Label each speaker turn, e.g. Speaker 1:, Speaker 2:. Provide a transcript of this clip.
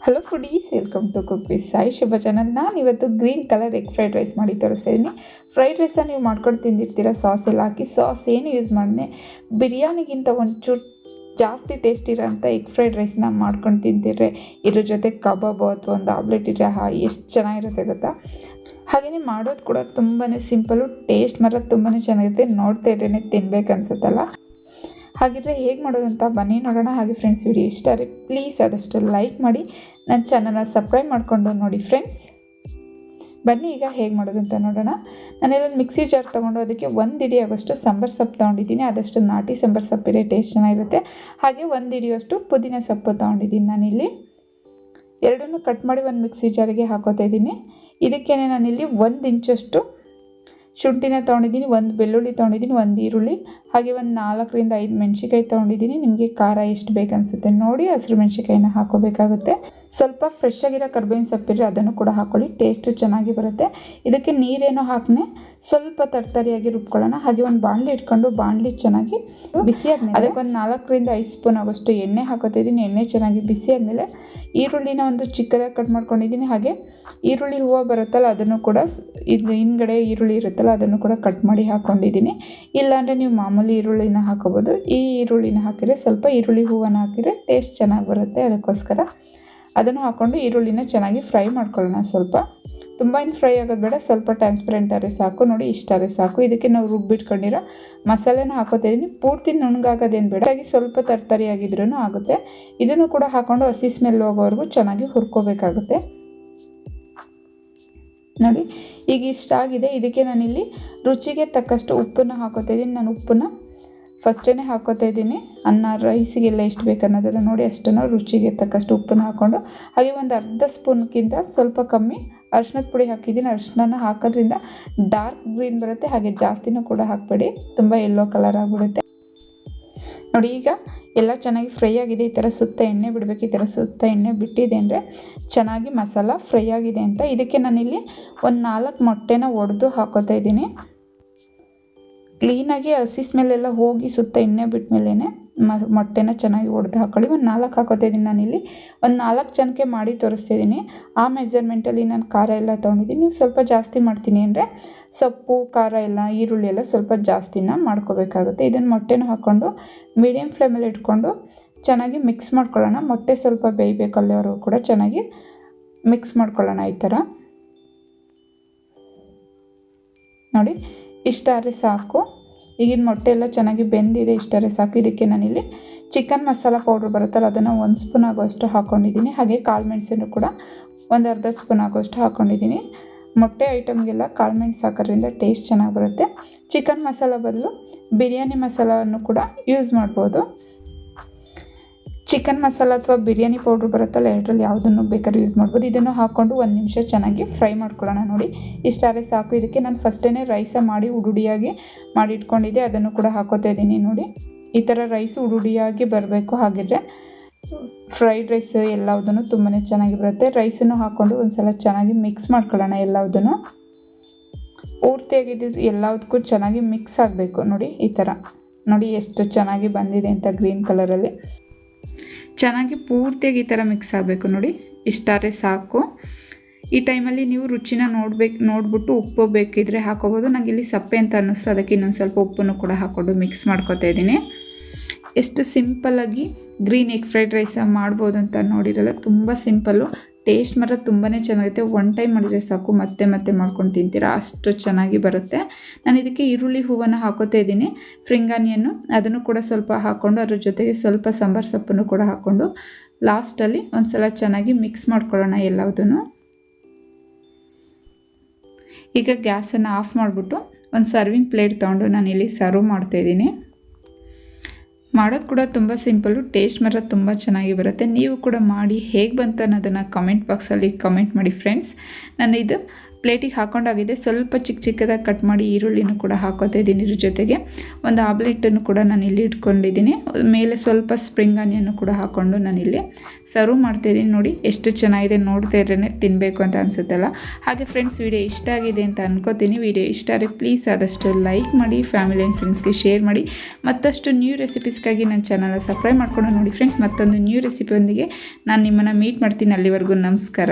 Speaker 1: Hello foodies, welcome to cook with Sai Shubha channel. ನಾನು ಇವತ್ತು green colour egg fried rice ಮಾಡಿ ತೋರಿಸ್ತಿದ್ದೀನಿ. ಫ್ರೈಡ್ ರೈಸನ್ನು ನೀವು ಮಾಡ್ಕೊಂಡು ತಿಂದಿರ್ತೀರ, ಸಾಸ್ ಎಲ್ಲ ಹಾಕಿ. ಸಾಸ್ ಏನು ಯೂಸ್ ಮಾಡಿದೆ, ಬಿರಿಯಾನಿಗಿಂತ ಒಂಚೂರು ಜಾಸ್ತಿ ಟೇಸ್ಟ್ ಇರೋಂಥ ಎಗ್ ಫ್ರೈಡ್ ರೈಸ್ನ ಮಾಡ್ಕೊಂಡು ತಿಂತಿರ್ರೆ, ಇದ್ರ ಜೊತೆ ಕಬಾಬು ಅಥವಾ ಒಂದು ಆಮ್ಲೆಟ್ ಇಟ್ಟರೆ ಎಷ್ಟು ಚೆನ್ನಾಗಿರುತ್ತೆ ಗೊತ್ತಾ. ಹಾಗೆಯೇ ಮಾಡೋದು ಕೂಡ ತುಂಬಾ ಸಿಂಪಲ್ಲು, ಟೇಸ್ಟ್ ಮಾತ್ರ ತುಂಬಾ ಚೆನ್ನಾಗಿರುತ್ತೆ. ನೋಡ್ತಾ ಇದ್ರೇ ತಿನ್ಬೇಕು ಅನ್ಸುತ್ತಲ್ಲ. ಹಾಗಿದ್ರೆ ಹೇಗೆ ಮಾಡೋದಂತ ಬನ್ನಿ ನೋಡೋಣ. ಹಾಗೆ ಫ್ರೆಂಡ್ಸ್, ವಿಡಿಯೋ ಇಷ್ಟ ಆದರೆ ಪ್ಲೀಸ್ ಆದಷ್ಟು ಲೈಕ್ ಮಾಡಿ, ನನ್ನ ಚಾನಲ್ನ ಸಬ್ಸ್ಕ್ರೈಬ್ ಮಾಡಿಕೊಂಡು ನೋಡಿ ಫ್ರೆಂಡ್ಸ್. ಬನ್ನಿ ಈಗ ಹೇಗೆ ಮಾಡೋದಂತ ನೋಡೋಣ. ನಾನೆಲ್ಲೊಂದು ಮಿಕ್ಸಿ ಜಾರ್ ತೊಗೊಂಡು ಅದಕ್ಕೆ 1 ಹಿಡಿಯಾಗೋಷ್ಟು ಸಾಂಬಾರು ಸೊಪ್ಪು ತೊಗೊಂಡಿದ್ದೀನಿ. ಆದಷ್ಟು ನಾಟಿ ಸಾಂಬಾರು ಸೊಪ್ಪಿರೆ ಟೇಸ್ಟ್ ಚೆನ್ನಾಗಿರುತ್ತೆ. ಹಾಗೆ 1 ಹಿಡಿಯೋಷ್ಟು ಪುದೀನ ಸೊಪ್ಪು ತೊಗೊಂಡಿದ್ದೀನಿ. ನಾನಿಲ್ಲಿ ಎರಡನ್ನೂ ಕಟ್ ಮಾಡಿ ಒಂದು ಮಿಕ್ಸಿ ಜಾರಿಗೆ ಹಾಕೋತಾ ಇದ್ದೀನಿ. ಇದಕ್ಕೇನೆ ನಾನಿಲ್ಲಿ 1 ಇಂಚಷ್ಟು ಶುಂಠಿನ ತೊಗೊಂಡಿದ್ದೀನಿ, 1 ಬೆಳ್ಳುಳ್ಳಿ ತೊಗೊಂಡಿದ್ದೀನಿ, 1 ಈರುಳ್ಳಿ, ಹಾಗೆ ಒಂದು 4ರಿಂದ 5 ಮೆಣಸಿಕಾಯಿ ತೊಗೊಂಡಿದ್ದೀನಿ. ನಿಮಗೆ ಖಾರ ಎಷ್ಟು ಬೇಕನ್ಸುತ್ತೆ ನೋಡಿ ಹಸಿರು ಮೆಣಸಿಕಾಯಿನ ಹಾಕೋಬೇಕಾಗುತ್ತೆ. ಸ್ವಲ್ಪ ಫ್ರೆಶ್ ಆಗಿರೋ ಕರ್ಬೇವಿನ ಸೊಪ್ಪಿದ್ರೆ ಅದನ್ನು ಕೂಡ ಹಾಕ್ಕೊಳ್ಳಿ, ಟೇಸ್ಟು ಚೆನ್ನಾಗಿ ಬರುತ್ತೆ. ಇದಕ್ಕೆ ನೀರೇನೋ ಹಾಕನೆ ಸ್ವಲ್ಪ ತರ್ತರಿಯಾಗಿ ರುಬ್ಕೊಳ್ಳೋಣ. ಹಾಗೆ ಒಂದು ಬಾಣಲಿ ಇಟ್ಕೊಂಡು ಬಾಣಲಿ ಚೆನ್ನಾಗಿ ಬಿಸಿ ಆದಮೇಲೆ ಅದಕ್ಕೆ ಒಂದು 4ರಿಂದ 5 ಸ್ಪೂನ್ ಆಗೋಷ್ಟು ಎಣ್ಣೆ ಹಾಕೋತಾ ಇದ್ದೀನಿ. ಎಣ್ಣೆ ಚೆನ್ನಾಗಿ ಬಿಸಿ ಆದಮೇಲೆ ಈರುಳ್ಳಿನ ಒಂದು ಚಿಕ್ಕದಾಗಿ ಕಟ್ ಮಾಡ್ಕೊಂಡಿದ್ದೀನಿ. ಹಾಗೆ ಈರುಳ್ಳಿ ಹೂವು ಬರುತ್ತಲ್ಲ ಅದನ್ನು ಕೂಡ, ಇದು ಹಿಂದ್ಗಡೆ ಈರುಳ್ಳಿ ಇರುತ್ತಲ್ಲ ಅದನ್ನು ಕೂಡ ಕಟ್ ಮಾಡಿ ಹಾಕ್ಕೊಂಡಿದ್ದೀನಿ. ಇಲ್ಲಾಂದರೆ ನೀವು ಮಾಮೂಲಿ ಈರುಳ್ಳಿನ ಹಾಕೋಬೋದು. ಈ ಈರುಳ್ಳಿನ ಹಾಕಿದರೆ ಸ್ವಲ್ಪ ಈರುಳ್ಳಿ ಹೂವನ್ನು ಹಾಕಿದರೆ ಟೇಸ್ಟ್ ಚೆನ್ನಾಗಿ ಬರುತ್ತೆ. ಅದಕ್ಕೋಸ್ಕರ ಅದನ್ನು ಹಾಕ್ಕೊಂಡು ಈರುಳ್ಳಿನ ಚೆನ್ನಾಗಿ ಫ್ರೈ ಮಾಡ್ಕೊಳ್ಳೋಣ. ಸ್ವಲ್ಪ ತುಂಬ ಏನು ಫ್ರೈ ಆಗೋದು ಬೇಡ, ಸ್ವಲ್ಪ ಟ್ರಾನ್ಸ್ಪರೆಂಟ್ ಆದರೆ ಸಾಕು. ನೋಡಿ ಇಷ್ಟಾದರೆ ಸಾಕು. ಇದಕ್ಕೆ ನಾವು ರುಬ್ಬಿಟ್ಕೊಂಡಿರೋ ಮಸಾಲೆನ ಹಾಕೋತಾ ಇದ್ದೀನಿ. ಪೂರ್ತಿ ನುಣ್ಣಗಾಗೋದೇನು ಬೇಡ, ಹಾಗೆ ಸ್ವಲ್ಪ ತರ್ತರಿಯಾಗಿದ್ರೂ ಆಗುತ್ತೆ. ಇದನ್ನು ಕೂಡ ಹಾಕ್ಕೊಂಡು ಹಸಿ ಸ್ಮೆಲ್ ಹೋಗೋವರೆಗೂ ಚೆನ್ನಾಗಿ ಹುರ್ಕೋಬೇಕಾಗುತ್ತೆ. ನೋಡಿ ಈಗ ಇಷ್ಟ ಆಗಿದೆ. ಇದಕ್ಕೆ ನಾನಿಲ್ಲಿ ರುಚಿಗೆ ತಕ್ಕಷ್ಟು ಉಪ್ಪನ್ನು ಹಾಕೋತಾ ಇದ್ದೀನಿ. ನಾನು ಉಪ್ಪನ್ನು ಫಸ್ಟೇ ಹಾಕೋತಾ ಇದ್ದೀನಿ. ಅನ್ನ ರೈಸಿಗೆಲ್ಲ ಎಷ್ಟು ಬೇಕು ಅನ್ನೋದೆಲ್ಲ ನೋಡಿ ಅಷ್ಟನ್ನು ರುಚಿಗೆ ತಕ್ಕಷ್ಟು ಉಪ್ಪನ್ನು ಹಾಕ್ಕೊಂಡು, ಹಾಗೆ ಒಂದು ಅರ್ಧ ಸ್ಪೂನ್ಗಿಂತ ಸ್ವಲ್ಪ ಕಮ್ಮಿ ಅರಿಶಿನದ ಪುಡಿ ಹಾಕಿದ್ದೀನಿ. ಅರಿಶಿನ ಹಾಕೋದ್ರಿಂದ ಡಾರ್ಕ್ ಗ್ರೀನ್ ಬರುತ್ತೆ. ಹಾಗೆ ಜಾಸ್ತಿನೂ ಕೂಡ ಹಾಕಬೇಡಿ, ತುಂಬ ಯೆಲ್ಲೋ ಕಲರ್ ಆಗಿಬಿಡುತ್ತೆ. ನೋಡಿ ಈಗ ಎಲ್ಲ ಚೆನ್ನಾಗಿ ಫ್ರೈ ಆಗಿದೆ. ಈ ಥರ ಸುತ್ತ ಎಣ್ಣೆ ಬಿಡಬೇಕು. ಈ ಥರ ಸುತ್ತ ಎಣ್ಣೆ ಬಿಟ್ಟಿದೆ ಅಂದರೆ ಚೆನ್ನಾಗಿ ಮಸಾಲ ಫ್ರೈ ಆಗಿದೆ ಅಂತ. ಇದಕ್ಕೆ ನಾನಿಲ್ಲಿ ಒಂದು 4 ಮೊಟ್ಟೆನ ಒಡೆದು ಹಾಕೋತಾ ಇದ್ದೀನಿ. ಕ್ಲೀನಾಗಿ ಹಸಿ ಸ್ಮೆಲ್ಲೆಲ್ಲ ಹೋಗಿ ಸುತ್ತ ಎಣ್ಣೆ ಬಿಟ್ಟ ಮೇಲೇ ಮೊಟ್ಟೆನ ಚೆನ್ನಾಗಿ ಒಡೆದು ಹಾಕ್ಕೊಳ್ಳಿ. ಒಂದು 4 ಹಾಕೋತಾ ಇದ್ದೀನಿ. ನಾನಿಲ್ಲಿ ಒಂದು 4 ಜನಕ್ಕೆ ಮಾಡಿ ತೋರಿಸ್ತಿದ್ದೀನಿ. ಆ ಮೆಜರ್ಮೆಂಟಲ್ಲಿ ನಾನು ಖಾರ ಎಲ್ಲ ತೊಗೊಂಡಿದ್ದೀನಿ. ನೀವು ಸ್ವಲ್ಪ ಜಾಸ್ತಿ ಮಾಡ್ತೀನಿ ಅಂದರೆ ಸೊಪ್ಪು ಖಾರ ಎಲ್ಲ ಈರುಳ್ಳಿ ಎಲ್ಲ ಸ್ವಲ್ಪ ಜಾಸ್ತಿನ ಮಾಡ್ಕೋಬೇಕಾಗುತ್ತೆ. ಇದನ್ನು ಮೊಟ್ಟೆನೂ ಹಾಕ್ಕೊಂಡು ಮೀಡಿಯಮ್ ಫ್ಲೇಮಲ್ಲಿ ಇಟ್ಕೊಂಡು ಚೆನ್ನಾಗಿ ಮಿಕ್ಸ್ ಮಾಡ್ಕೊಳ್ಳೋಣ. ಮೊಟ್ಟೆ ಸ್ವಲ್ಪ ಬೇಯಬೇಕು, ಅಲ್ಲಿವರೆಗೂ ಕೂಡ ಚೆನ್ನಾಗಿ ಮಿಕ್ಸ್ ಮಾಡ್ಕೊಳ್ಳೋಣ. ಈ ಥರ ನೋಡಿ ಇಷ್ಟಾದರೆ ಸಾಕು. ಈಗಿನ ಮೊಟ್ಟೆ ಎಲ್ಲ ಚೆನ್ನಾಗಿ ಬೆಂದಿದೆ, ಇಷ್ಟಾದರೆ ಸಾಕು. ಇದಕ್ಕೆ ನಾನಿಲ್ಲಿ ಚಿಕನ್ ಮಸಾಲ ಪೌಡ್ರ್ ಬರುತ್ತಲ್ಲ ಅದನ್ನು 1 ಸ್ಪೂನ್ ಆಗೋಷ್ಟು ಹಾಕ್ಕೊಂಡಿದ್ದೀನಿ. ಹಾಗೆ ಕಾಳು ಮೆಣಸನ್ನು ಕೂಡ ಒಂದು ಅರ್ಧ ಸ್ಪೂನ್ ಆಗೋಷ್ಟು ಹಾಕ್ಕೊಂಡಿದ್ದೀನಿ. ಮೊಟ್ಟೆ ಐಟಮ್ಗೆಲ್ಲ ಕಾಳು ಮೆಣಸು ಹಾಕೋದ್ರಿಂದ ಟೇಸ್ಟ್ ಚೆನ್ನಾಗಿ ಬರುತ್ತೆ. ಚಿಕನ್ ಮಸಾಲ ಬದಲು ಬಿರಿಯಾನಿ ಮಸಾಲವನ್ನು ಕೂಡ ಯೂಸ್ ಮಾಡ್ಬೋದು. ಚಿಕನ್ ಮಸಾಲ ಅಥವಾ ಬಿರಿಯಾನಿ ಪೌಡ್ರ್ ಬರುತ್ತಲ್ಲ, ಎರಡರಲ್ಲಿ ಯಾವುದನ್ನು ಬೇಕಾದ್ರೂ ಯೂಸ್ ಮಾಡ್ಬೋದು. ಇದನ್ನು ಹಾಕ್ಕೊಂಡು 1 ನಿಮಿಷ ಚೆನ್ನಾಗಿ ಫ್ರೈ ಮಾಡ್ಕೊಳ್ಳೋಣ. ನೋಡಿ ಇಷ್ಟಾದರೆ ಸಾಕು. ಇದಕ್ಕೆ ನಾನು ಫಸ್ಟೇ ರೈಸ ಮಾಡಿ ಉಡುಡಿಯಾಗಿ ಮಾಡಿ ಇಟ್ಕೊಂಡಿದ್ದೆ, ಅದನ್ನು ಕೂಡ ಹಾಕೋತಾ ಇದ್ದೀನಿ. ನೋಡಿ ಈ ಥರ ರೈಸ್ ಉಡುಡಿಯಾಗಿ ಬರಬೇಕು. ಹಾಗಿದ್ರೆ ಫ್ರೈಡ್ ರೈಸ್ ಎಲ್ಲದನ್ನು ತುಂಬಾ ಚೆನ್ನಾಗಿ ಬರುತ್ತೆ. ರೈಸನ್ನು ಹಾಕ್ಕೊಂಡು ಒಂದು ಸಲ ಚೆನ್ನಾಗಿ ಮಿಕ್ಸ್ ಮಾಡ್ಕೊಳ್ಳೋಣ. ಎಲ್ಲದನ್ನು ಪೂರ್ತಿಯಾಗಿದ್ದು ಎಲ್ಲದಕ್ಕೂ ಚೆನ್ನಾಗಿ ಮಿಕ್ಸ್ ಆಗಬೇಕು. ನೋಡಿ ಈ ಥರ ನೋಡಿ ಎಷ್ಟು ಚೆನ್ನಾಗಿ ಬಂದಿದೆ ಅಂತ, ಗ್ರೀನ್ ಕಲರಲ್ಲಿ ಚೆನ್ನಾಗಿ ಪೂರ್ತಿಯಾಗಿ ಈ ಥರ ಮಿಕ್ಸ್ ಆಗಬೇಕು. ನೋಡಿ ಇಷ್ಟಾದರೆ ಸಾಕು. ಈ ಟೈಮಲ್ಲಿ ನೀವು ರುಚಿನ ನೋಡಿಬಿಟ್ಟು ಉಪ್ಪು ಬೇಕಿದ್ರೆ ಹಾಕೋಬೋದು. ನನಗೆ ಇಲ್ಲಿ ಸಪ್ಪೆ ಅಂತ ಅನ್ನಿಸ್ತು, ಅದಕ್ಕೆ ಇನ್ನೊಂದು ಸ್ವಲ್ಪ ಉಪ್ಪನ್ನು ಕೂಡ ಹಾಕ್ಕೊಂಡು ಮಿಕ್ಸ್ ಮಾಡ್ಕೊತಾ ಇದ್ದೀನಿ. ಎಷ್ಟು ಸಿಂಪಲ್ಲಾಗಿ ಗ್ರೀನ್ ಎಗ್ ಫ್ರೈಡ್ ರೈಸ ಮಾಡ್ಬೋದು ಅಂತ ನೋಡಿರಲ್ಲ, ತುಂಬ ಸಿಂಪಲ್ಲು. ಟೇಸ್ಟ್ ಮಾತ್ರ ತುಂಬಾ ಚೆನ್ನಾಗಿರುತ್ತೆ. 1 ಟೈಮ್ ಮಾಡಿದರೆ ಸಾಕು, ಮತ್ತೆ ಮತ್ತೆ ಮಾಡ್ಕೊಂಡು ತಿಂತೀರಾ, ಅಷ್ಟು ಚೆನ್ನಾಗಿ ಬರುತ್ತೆ. ನಾನು ಇದಕ್ಕೆ ಈರುಳ್ಳಿ ಹೂವನ್ನು ಹಾಕೋತಾ ಇದ್ದೀನಿ, ಫ್ರಿಂಗ್ ಆನಿಯನ್ನು ಅದನ್ನು ಕೂಡ ಸ್ವಲ್ಪ ಹಾಕ್ಕೊಂಡು, ಅದ್ರ ಜೊತೆಗೆ ಸ್ವಲ್ಪ ಸಾಂಬಾರು ಸೊಪ್ಪನ್ನು ಕೂಡ ಹಾಕ್ಕೊಂಡು ಲಾಸ್ಟಲ್ಲಿ ಒಂದು ಸಲ ಚೆನ್ನಾಗಿ ಮಿಕ್ಸ್ ಮಾಡ್ಕೊಳ್ಳೋಣ ಎಲ್ಲದನ್ನು. ಈಗ ಗ್ಯಾಸನ್ನು ಆಫ್ ಮಾಡಿಬಿಟ್ಟು ಒಂದು ಸರ್ವಿಂಗ್ ಪ್ಲೇಟ್ ತೊಗೊಂಡು ನಾನಿಲ್ಲಿ ಸರ್ವ್ ಮಾಡ್ತಾಯಿದ್ದೀನಿ. ಮಾಡೋದು ಕೂಡ ತುಂಬ ಸಿಂಪಲ್ಲು, ಟೇಸ್ಟ್ ಮಾತ್ರ ತುಂಬ ಚೆನ್ನಾಗಿ ಬರುತ್ತೆ. ನೀವು ಕೂಡ ಮಾಡಿ ಹೇಗೆ ಬಂತು ಅನ್ನೋದನ್ನು ಕಮೆಂಟ್ ಬಾಕ್ಸಲ್ಲಿ ಕಮೆಂಟ್ ಮಾಡಿ ಫ್ರೆಂಡ್ಸ್. ನಾನು ಇದು ಪ್ಲೇಟಿಗೆ ಹಾಕೊಂಡಾಗಿದೆ. ಸ್ವಲ್ಪ ಚಿಕ್ಕ ಚಿಕ್ಕದಾಗಿ ಕಟ್ ಮಾಡಿ ಈರುಳ್ಳಿನೂ ಕೂಡ ಹಾಕೋತಾ ಇದ್ದೀನಿ. ಇದ್ರ ಜೊತೆಗೆ ಒಂದು ಆಮ್ಲೆಟನ್ನು ಕೂಡ ನಾನು ಇಲ್ಲಿ ಇಟ್ಕೊಂಡಿದ್ದೀನಿ. ಮೇಲೆ ಸ್ವಲ್ಪ ಸ್ಪ್ರಿಂಗ್ ಆನಿಯನ್ನು ಕೂಡ ಹಾಕ್ಕೊಂಡು ನಾನಿಲ್ಲಿ ಸರ್ವ್ ಮಾಡ್ತಾಯಿದ್ದೀನಿ. ನೋಡಿ ಎಷ್ಟು ಚೆನ್ನಾಗಿದೆ, ನೋಡ್ತಾ ಇದ್ರೇ ತಿನ್ನಬೇಕು ಅಂತ ಅನಿಸುತ್ತಲ್ಲ. ಹಾಗೆ ಫ್ರೆಂಡ್ಸ್, ವಿಡಿಯೋ ಇಷ್ಟ ಆಗಿದೆ ಅಂತ ಅನ್ಕೋತೀನಿ. ವಿಡಿಯೋ ಇಷ್ಟ ಆದರೆ ಪ್ಲೀಸ್ ಆದಷ್ಟು ಲೈಕ್ ಮಾಡಿ, ಫ್ಯಾಮಿಲಿ ಆ್ಯಂಡ್ ಫ್ರೆಂಡ್ಸ್ಗೆ ಶೇರ್ ಮಾಡಿ. ಮತ್ತಷ್ಟು ನ್ಯೂ ರೆಸಿಪೀಸ್ಗಾಗಿ ನನ್ನ ಚಾನಲ್ನ ಸಬ್ಸ್ಕ್ರೈಬ್ ಮಾಡ್ಕೊಂಡು ನೋಡಿ ಫ್ರೆಂಡ್ಸ್. ಮತ್ತೊಂದು ನ್ಯೂ ರೆಸಿಪಿಯೊಂದಿಗೆ ನಾನು ನಿಮ್ಮನ್ನು ಮೀಟ್ ಮಾಡ್ತೀನಿ. ಅಲ್ಲಿವರೆಗೂ ನಮಸ್ಕಾರ.